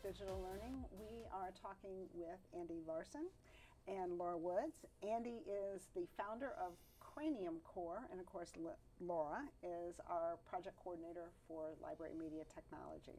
Digital Learning. We are talking with Andy Larson and Laura Woods. Andy is the founder of Cranium Core, and of course Laura is our project coordinator for library media technology.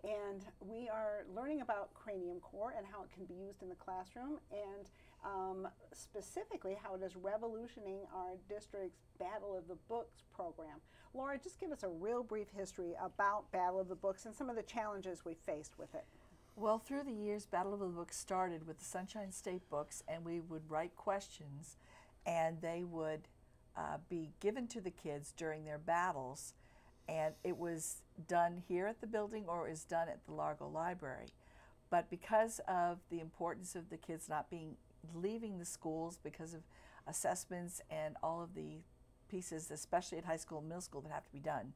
And we are learning about Cranium Core and how it can be used in the classroom, and specifically how it is revolutioning our district's Battle of the Books program. Laura, just give us a real brief history about Battle of the Books and some of the challenges we faced with it. Well, through the years, Battle of the Books started with the Sunshine State books, and we would write questions, and they would be given to the kids during their battles. And it was done here at the building or it was done at the Largo Library. But because of the importance of the kids not leaving the schools because of assessments and all of the pieces, especially at high school and middle school, that have to be done,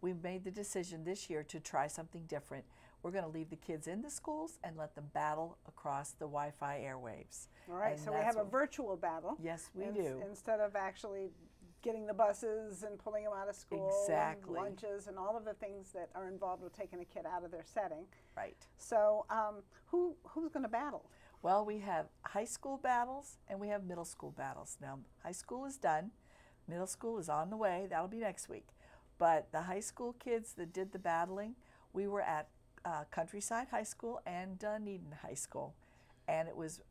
we made the decision this year to try something different. We're going to leave the kids in the schools and let them battle across the Wi-Fi airwaves. All right, and so we have a virtual battle. Yes, we do. Instead of actually getting the buses and pulling them out of school, exactly, and lunches and all of the things that are involved with taking a kid out of their setting. Right. So who's going to battle? Well, we have high school battles and we have middle school battles. Now, high school is done. Middle school is on the way. That'll be next week. But the high school kids that did the battling, we were at Countryside High School and Dunedin High School, and it was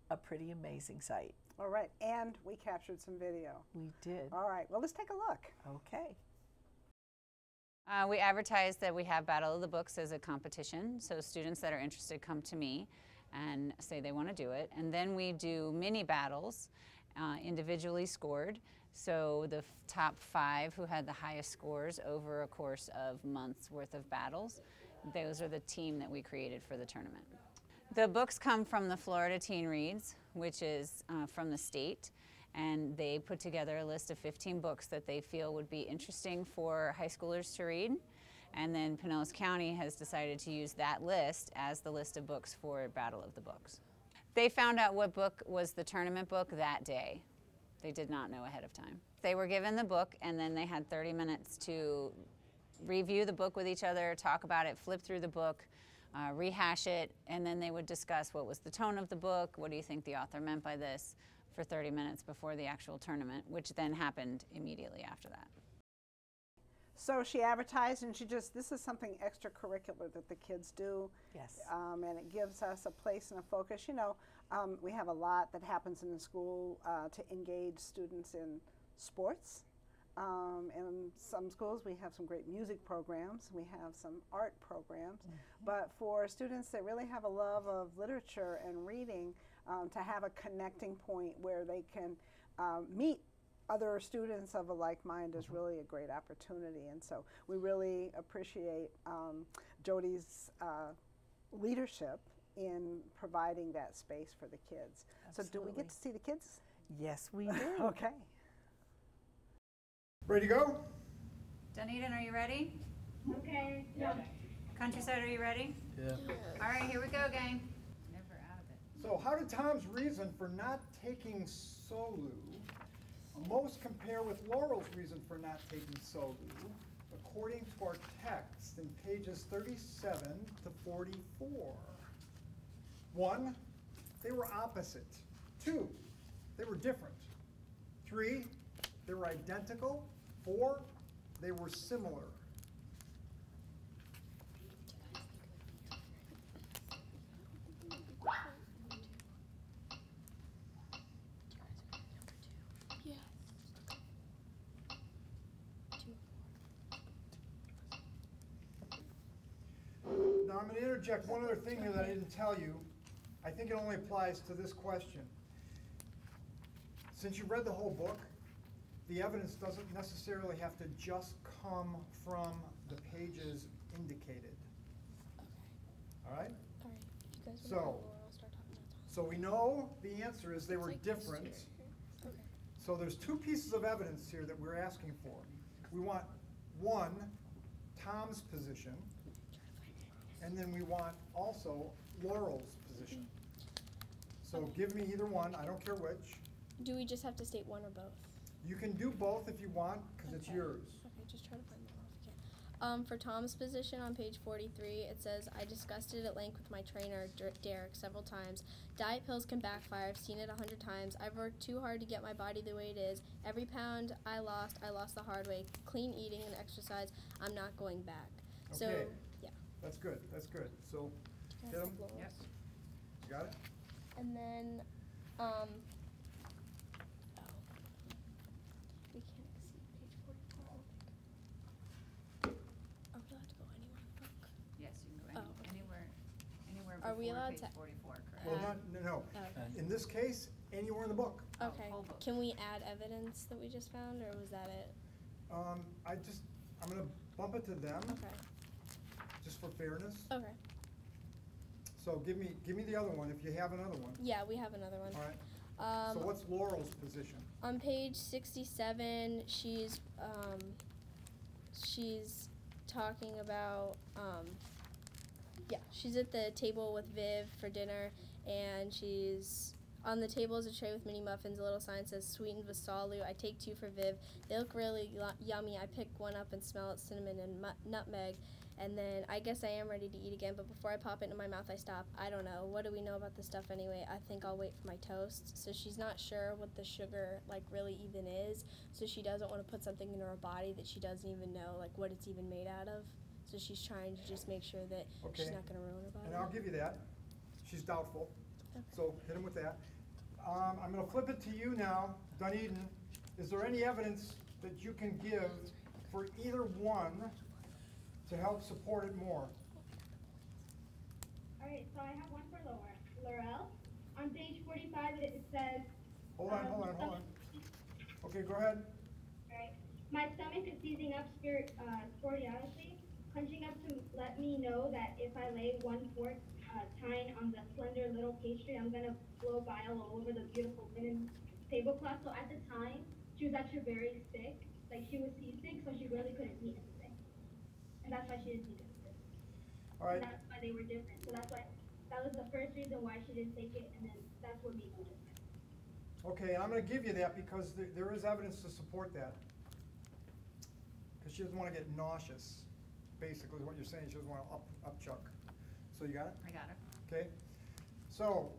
a pretty amazing sight. All right, and we captured some video. We did. All right, well, let's take a look. Okay. We advertise that we have Battle of the Books as a competition, so students that are interested come to me and say they want to do it. And then we do mini battles, individually scored. So the top 5 who had the highest scores over a course of months worth of battles, those are the team that we created for the tournament. The books come from the Florida Teen Reads, which is from the state, and they put together a list of 15 books that they feel would be interesting for high schoolers to read. And then Pinellas County has decided to use that list as the list of books for Battle of the Books. They found out what book was the tournament book that day. They did not know ahead of time. They were given the book, and then they had 30 minutes to review the book with each other, talk about it, flip through the book, rehash it, and then they would discuss what was the tone of the book, what do you think the author meant by this, for 30 minutes before the actual tournament, which then happened immediately after that. So she advertised, and this is something extracurricular that the kids do. Yes. And it gives us a place and a focus. You know, we have a lot that happens in the school to engage students in sports. In some schools we have some great music programs, we have some art programs, but for students that really have a love of literature and reading, to have a connecting point where they can meet other students of a like mind is really a great opportunity. And so we really appreciate Jody's leadership in providing that space for the kids. Absolutely. So do we get to see the kids? Yes, we do. Okay. Ready to go? Dunedin, are you ready? Okay. Yeah. Countryside, are you ready? Yeah. All right, here we go, gang. Never out of it. So how did Tom's reason for not taking Solu most compare with Laurel's reason for not taking Solu, according to our text in pages 37 to 44? 1, they were opposite. 2, they were different. 3, they were identical. 4, they were similar. Yeah. Now I'm going to interject one other thing here that I didn't tell you. I think it only applies to this question. Since you read the whole book, the evidence doesn't necessarily have to just come from the pages indicated. Okay. All right? All right. If you guys So- want to know more, I'll start talking about Tom. So we know the answer is they It's were like this different. here. Okay. So there's 2 pieces of evidence here that we're asking for. We want 1, Tom's position, and then we want also Laurel's position. So give me either one, I don't care which. Do we just have to state one or both? You can do both if you want, because it's Okay. yours. Okay, just try to find one if you For Tom's position on page 43, it says, I discussed it at length with my trainer, Derek, several times. Diet pills can backfire. I've seen it 100 times. I've worked too hard to get my body the way it is. Every pound I lost the hard way. Clean eating and exercise, I'm not going back. So, Okay. yeah. That's good, that's good. So, hit 'em. Yes. You got it? And then, we can't exceed page 44. Are we allowed to go anywhere in the book? Yes, you can go Oh, okay. anywhere Are we before allowed page to- 44, correct? Well, Uh, no. Okay. In this case, anywhere in the book. Oh, Okay. whole book. Can we add evidence that we just found, or was that it? I'm gonna bump it to them, Okay. just for fairness. Okay. So give me the other one, if you have another one. Yeah, we have another one. All right. So what's Laurel's position? On page 67, she's talking about, she's at the table with Viv for dinner, and she's, on the table is a tray with mini muffins. A little sign says, sweetened with salu. I take 2 for Viv. They look really yummy. I pick one up and smell it, cinnamon and nutmeg. And then I guess I am ready to eat again, but before I pop it into my mouth, I stop. I don't know. What do we know about this stuff anyway? I think I'll wait for my toast. So she's not sure what the sugar, like, really even is. So she doesn't want to put something in her body that she doesn't even know, like, what it's even made out of. So she's trying to just make sure that she's Okay. not going to ruin her body. And I'll give you that. She's doubtful. Okay. So hit him with that. I'm gonna flip it to you now, Dunedin. Is there any evidence that you can give for either one to help support it more? All right, so I have one for Laurel. On page 45, it says. Hold on. Okay, go ahead. All right. My stomach is seizing up sporadically, punching up to let me know that if I lay 1 fork tying on the slender little pastry, I'm gonna blow bile all over the beautiful linen tablecloth. So at the time, she was actually very sick. Like, she was seasick, so she really couldn't eat anything. And that's why she didn't eat anything. All right. And that's why they were different. So that was the first reason why she didn't take it, and then that's what made them different. Okay, and I'm gonna give you that because there is evidence to support that. Because she doesn't want to get nauseous, basically is what you're saying. She doesn't want to upchuck. So you got it? I got it. Okay. So,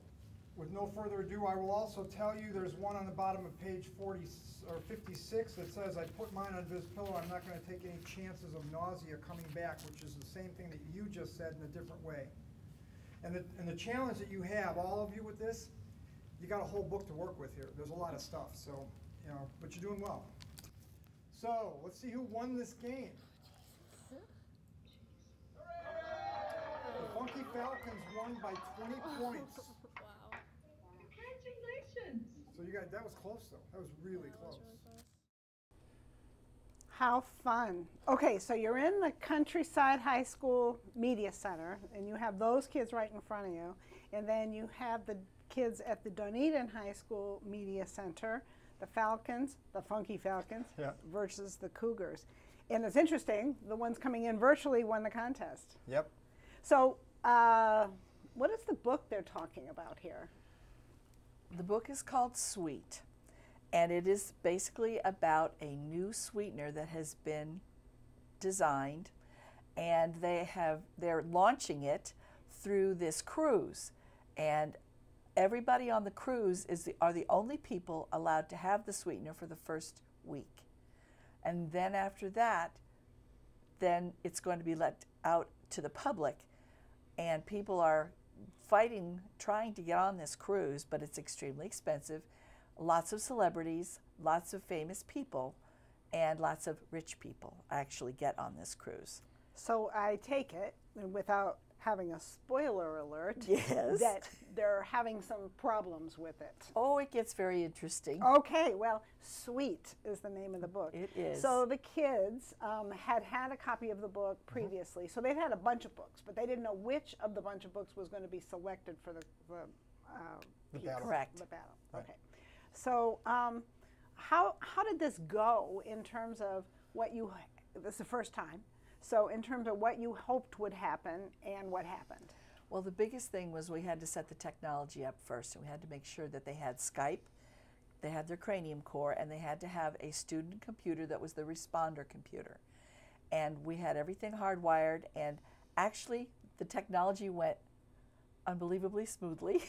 with no further ado, I will also tell you there's one on the bottom of page 40 or 56 that says, I put mine on Viv's pillow. I'm not going to take any chances of nausea coming back, which is the same thing that you just said in a different way. And the challenge that you have, all of you with this, you got a whole book to work with here. There's a lot of stuff, so, but you're doing well. So, let's see who won this game. The Funky Falcons won by 20 points. Wow. Congratulations! So that was close though. That was really close. How fun. Okay, so you're in the Countryside High School Media Center, and you have those kids right in front of you. And then you have the kids at the Dunedin High School Media Center, the Falcons, the Funky Falcons, Yeah. versus the Cougars. And it's interesting, the ones coming in virtually won the contest. Yep. So, what is the book they're talking about here? The book is called Sweet, and it is basically about a new sweetener that has been designed, and they're launching it through this cruise, and everybody on the cruise are the only people allowed to have the sweetener for the first week, and then after that, then it's going to be let out to the public, and people are trying to get on this cruise, but it's extremely expensive. Lots of celebrities, lots of famous people, and lots of rich people actually get on this cruise. So I take it, and without having a spoiler alert, Yes. that they're having some problems with it. Oh, it gets very interesting. Okay, well, Sweet is the name of the book. It is. So the kids had a copy of the book previously, so they'd had a bunch of books, but they didn't know which of the bunch of books was going to be selected for the piece, battle. Correct. The battle. Right. Okay. So how did this go in terms of what you? This is the first time. So in terms of what you hoped would happen and what happened. Well, the biggest thing was we had to set the technology up first, and we had to make sure that they had Skype, they had their Cranium core, and they had to have a student computer that was the responder computer. and we had everything hardwired, and actually the technology went unbelievably smoothly.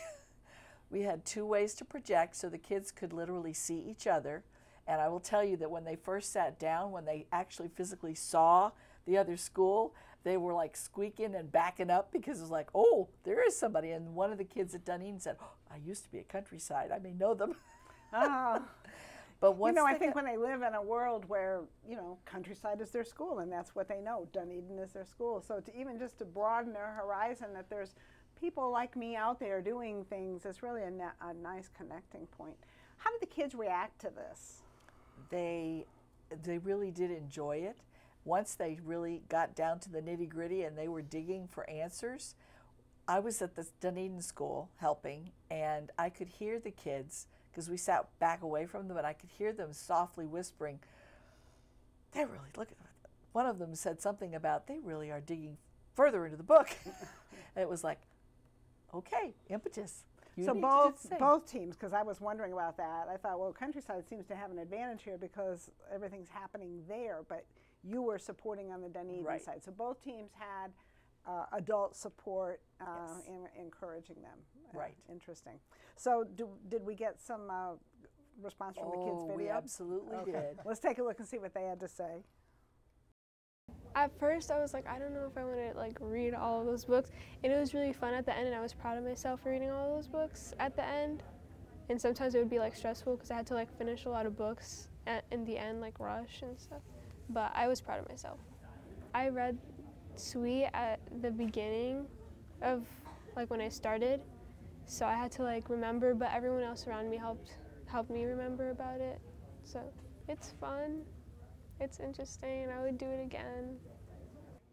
We had 2 ways to project so the kids could literally see each other. And I will tell you that when they first sat down, when they actually physically saw the other school, they were like squeaking and backing up because it was like, oh, there is somebody. And one of the kids at Dunedin said, oh, I used to be at Countryside. I may know them. But once I think when they live in a world where, Countryside is their school and that's what they know, Dunedin is their school. So to even just to broaden their horizon, that there's people like me out there doing things, is really a nice connecting point. How did the kids react to this? They really did enjoy it. Once they really got down to the nitty-gritty and they were digging for answers, I was at the Dunedin school helping, and I could hear the kids, because we sat back away from them, and I could hear them softly whispering, they're really looking at it. One of them said something about, they really are digging further into the book. And it was like, okay, impetus. So both teams, because I was wondering about that, I thought, well, Countryside seems to have an advantage here because everything's happening there, but you were supporting on the Dunedin side. So both teams had adult support encouraging them. Right. Interesting. So did we get some response from the kids' video? We absolutely did. Let's take a look and see what they had to say. At first, I was like, I don't know if I want to read all of those books, and it was really fun at the end, and I was proud of myself for reading all of those books at the end. And sometimes it would be stressful because I had to finish a lot of books in the end, rush and stuff. But I was proud of myself. I read Sweet at the beginning of when I started, so I had to remember, but everyone else around me helped me remember about it. So it's fun. It's interesting, and I would do it again.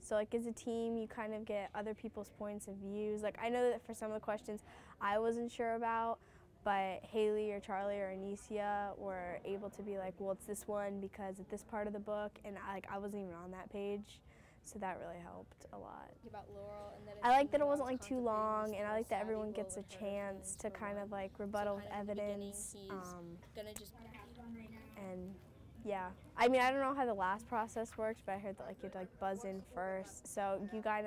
So as a team, you kind of get other people's points of views. I know that for some of the questions I wasn't sure about, but Haley or Charlie or Anicia were able to be well, it's this one because at this part of the book, and I wasn't even on that page, so that really helped a lot. About Laurel, and I like that it wasn't too long, and I like that everyone gets a chance to kind of rebuttal with evidence. And yeah, I mean, I don't know how the last process works, but I heard that you had to buzz in first, so you got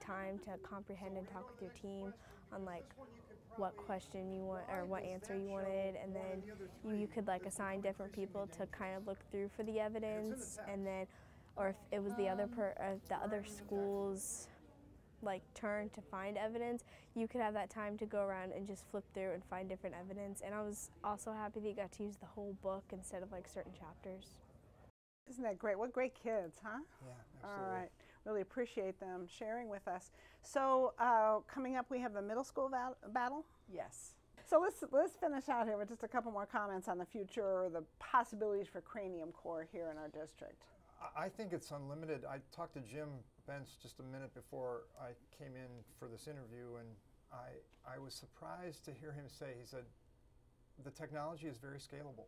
time to comprehend and talk with your team on what question you want or what answer you wanted, and then you could assign different people to kind of look through for the evidence, and then, or if it was the other school's turn to find evidence, you could have that time to go around and just flip through and find different evidence. And I was also happy that you got to use the whole book instead of certain chapters. Isn't that great? What great kids, huh? Yeah, absolutely. All right. Really appreciate them sharing with us. So coming up, we have the middle school battle. Yes. So let's finish out here with just a couple more comments on the future or the possibilities for Cranium Core here in our district. I think it's unlimited. I talked to Jim Bench just a minute before I came in for this interview, and I was surprised to hear him say, he said, the technology is very scalable.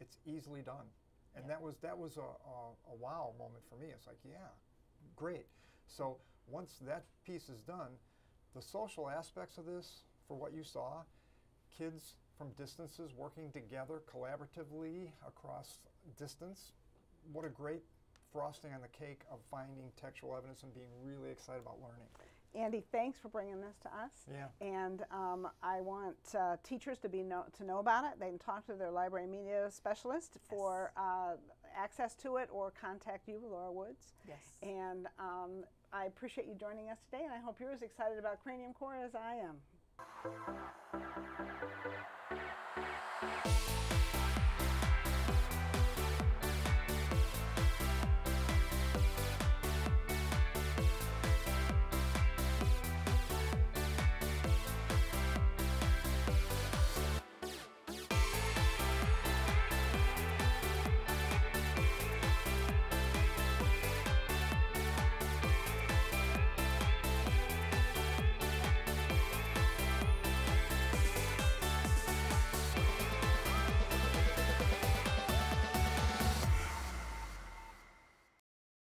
It's easily done. And that was a wow moment for me. It's yeah, great. So once that piece is done, the social aspects of this, for what you saw, kids from distances working together collaboratively across distance, what a great frosting on the cake of finding textual evidence and being really excited about learning. Andy, thanks for bringing this to us. Yeah. And I want teachers to know about it. They can talk to their library media specialist for access to it, or contact you, Laura Woods. Yes. And I appreciate you joining us today, and I hope you're as excited about Cranium Core as I am.